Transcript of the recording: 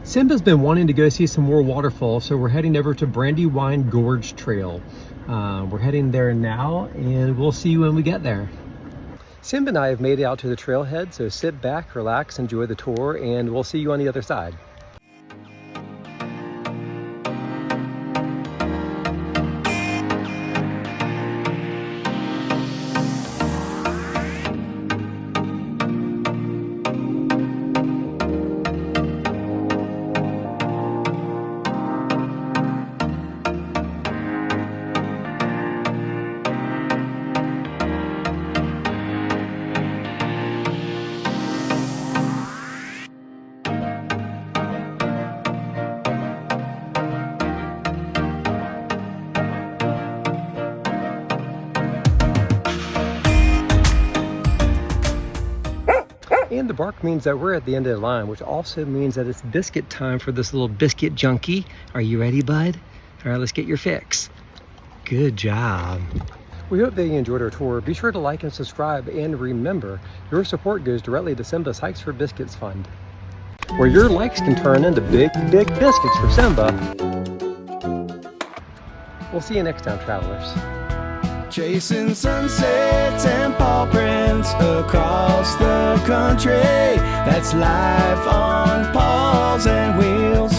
Simba's been wanting to go see some more waterfalls, so we're heading over to Brandywine Gorge Trail. We're heading there now, and we'll see you when we get there. Simba and I have made it out to the trailhead, so sit back, relax, enjoy the tour, and we'll see you on the other side. And the bark means that we're at the end of the line, which also means that it's biscuit time for this little biscuit junkie. Are you ready, bud? All right, let's get your fix. Good job. We hope that you enjoyed our tour. Be sure to like and subscribe, and remember, your support goes directly to Simba's Hikes for Biscuits Fund, where your likes can turn into big biscuits for Simba. We'll see you next time, travelers. Chasing sunsets and paw prints across the country. That's life on paws and wheels.